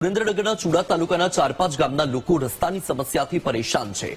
સુરેન્દ્રનગરના ચુડા તાલુકાના 4-5 ગામના લોકો રસ્તાની સમસ્યાથી પરેશાન છે.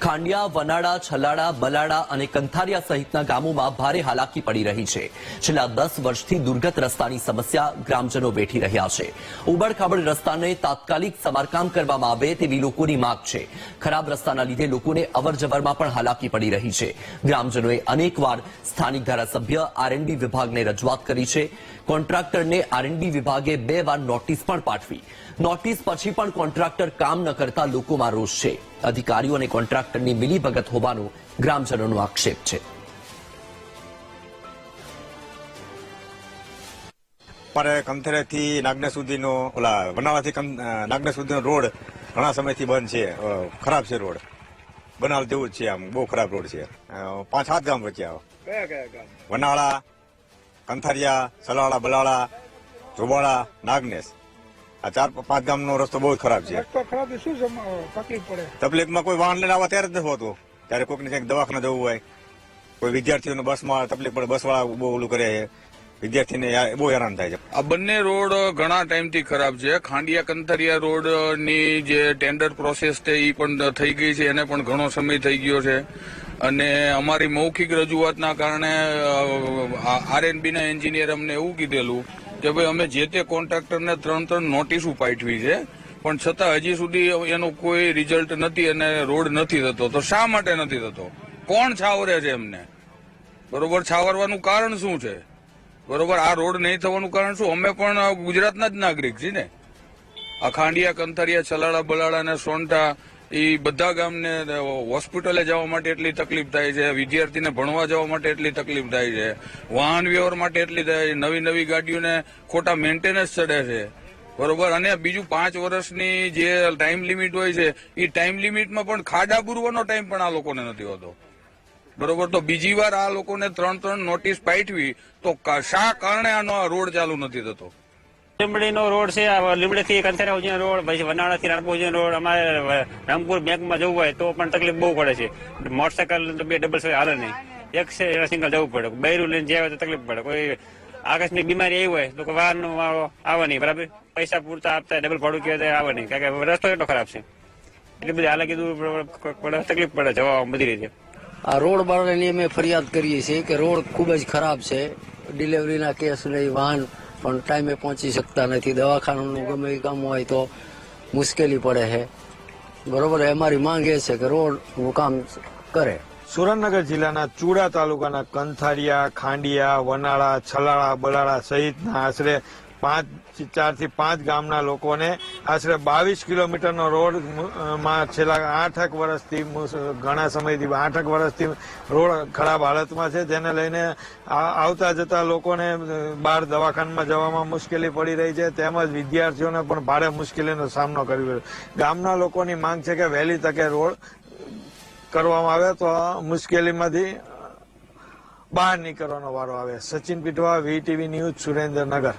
ખાંડિયા, વનાડા, છલાડા, બલાડા અને કંથારિયા સહિતના ગામોમાં ભારે હાલાકી પડી રહી છે. છેલ્લા 10 વર્ષથી દુર્ગત રસ્તાની સમસ્યા ગ્રામજનો વેઠી રહ્યા છે. ઉબડખાબડ રસ્તાને તાત્કાલિક સમારકામ કરવામાં આવે તેવી લોકોની માંગ છે. ખરાબ રસ્તાના લીધે લોકોને અવરજવરમાં પણ હાલાકી પડી રહી છે. ગ્રામજનોએ અનેકવાર સ્થાનિક ધારાસભ્ય આરએનબી વિભાગને રજૂઆત કરી છે. કોન્ટ્રાક્ટરને આરએનબી વિભાગે 2 વાર નોટિસ પણ પાઠવી. નોટિસ પછી પણ કોન્ટ્રાક્ટર કામ ન કરતા લોકોમાં રોષ છે. અધિકારીઓ અને કોન્ટ્રાક્ટરની મિલીભગત હોવાનો ગ્રામજનોનો આક્ષેપ છે. કંથેરેથી નાગને સુધીનો વનાળાથી નાગને સુધીનો રોડ ઘણા સમયથી બંધ છે. ખરાબ છે રોડ, બનાવ જેવું જ છે. આમ બહુ ખરાબ રોડ છે. 5-7 ગામ વચ્ચે આવો. વનાળા, કંથારિયા, સલાળા, બલાળા, ધોબાળા, નાગનેશ, આ 4-5 ગામનો રસ્તો બહુ ખરાબ છે. તકલીફમાં કોઈ વાહન લઈને આવવા ત્યારે જ નથી હોતું. ત્યારે કોઈકને ક્યાંક દવાખાને જવું હોય, કોઈ વિદ્યાર્થીઓને બસમાં તકલીફ પડે, બસવાળા બહુ ઓલું કરે છે, વિદ્યાર્થીને બહુ હેરાન થાય છે. આ બંને રોડ ઘણા ટાઈમથી ખરાબ છે. ખાંડિયા કંથરિયા રોડની જે ટેન્ડર પ્રોસેસ છે એ પણ થઈ ગઈ છે, એને પણ ઘણો સમય થઈ ગયો છે. અને અમારી મૌખિક રજૂઆતના કારણે આરએનબીના એન્જિનિયર અમને એવું કીધેલું કે ભાઈ અમે જે તે કોન્ટ્રાક્ટરને 3 નોટિસો પાઠવી છે, પણ છતાં હજી સુધી એનું કોઈ રિઝલ્ટ નથી અને રોડ નથી થતો. તો શા માટે નથી થતો? કોણ છાવરે છે એમને? બરોબર, છાવરવાનું કારણ શું છે? બરોબર, આ રોડ નહીં થવાનું કારણ શું? અમે પણ ગુજરાતના જ નાગરિક છીએ ને. આ ખાંડિયા, કંથરિયા, છલાડા, બલાડા અને સોંટા એ બધા ગામને હોસ્પિટલે જવા માટે એટલી તકલીફ થાય છે, વિદ્યાર્થીને ભણવા જવા માટે એટલી તકલીફ થાય છે, વાહન વ્યવહાર માટે એટલી થાય છે, નવી ગાડીઓને ખોટા મેન્ટેનન્સ ચડે છે. બરોબર, અને બીજું 5 વર્ષની જે ટાઈમ લિમિટ હોય છે એ ટાઈમ લિમિટમાં પણ ખાડા પૂરવાનો ટાઈમ પણ આ લોકોને નથી હોતો. બરોબર, તો બીજી વાર આ લોકોને 3 નોટિસ પાઠવી તો શા કારણે આનો રોડ ચાલુ નથી થતો? લીમડીનો રોડ છે, લીમડીથી કંથેરા સુધીનો રોડ, પછી વનાળાથી રાણપુર સુધીનો રોડ. અમારે રામપુર બેંકમાં જવું હોય તો પણ તકલીફ બહુ પડે છે. મોટરસાયકલ તો 2 ડબલ હાલે નહીં, એક છે એના સિંગલ જવું પડે. બૈરું લઈને જાય તો તકલીફ પડે. કોઈ આકસ્મિક બીમારી આવી હોય તો વાહનનો આવે નહીં. બરાબર, પૈસા પૂરતા આપતા ડબલ ભાડું કહેવાય આવે નહીં, કારણ કે રસ્તો એટલો ખરાબ છે. એટલી બધી હાલાકી દૂર તકલીફ પડે જવા બધી રીતે. આ રોડ બાળાની અમે ફરિયાદ કરીએ છીએ કે રોડ ખૂબ જ ખરાબ છે. ડિલિવરીના કેસ નહીં, વાહન પણ ટાઈમે પહોંચી શકતા નથી, દવાખાનાનું ગમે એ કામ હોય તો મુશ્કેલી પડે છે. બરોબર, અમારી માંગ એ છે કે રોડનું કામ કરે. સુરેન્દ્રનગર જિલ્લાના ચુડા તાલુકાના કંથારિયા, ખાંડિયા, વનાળા, છલાળા, બલાળા સહિતના આશરે 4 થી 5 ગામના લોકોને આશરે 22 કિલોમીટરનો રોડમાં છેલ્લા 8 વર્ષથી ઘણા સમયથી 8 વર્ષથી રોડ ખરાબ હાલતમાં છે, જેને લઈને આવતા જતા લોકોને બહાર દવાખાનામાં જવામાં મુશ્કેલી પડી રહી છે, તેમજ વિદ્યાર્થીઓને પણ ભારે મુશ્કેલીનો સામનો કરી રહ્યો છે. ગામના લોકોની માંગ છે કે વહેલી તકે રોડ કરવામાં આવે તો મુશ્કેલીમાંથી બહાર નીકળવાનો વારો આવે. Sachin Pitva, VTV news, Surendranagar.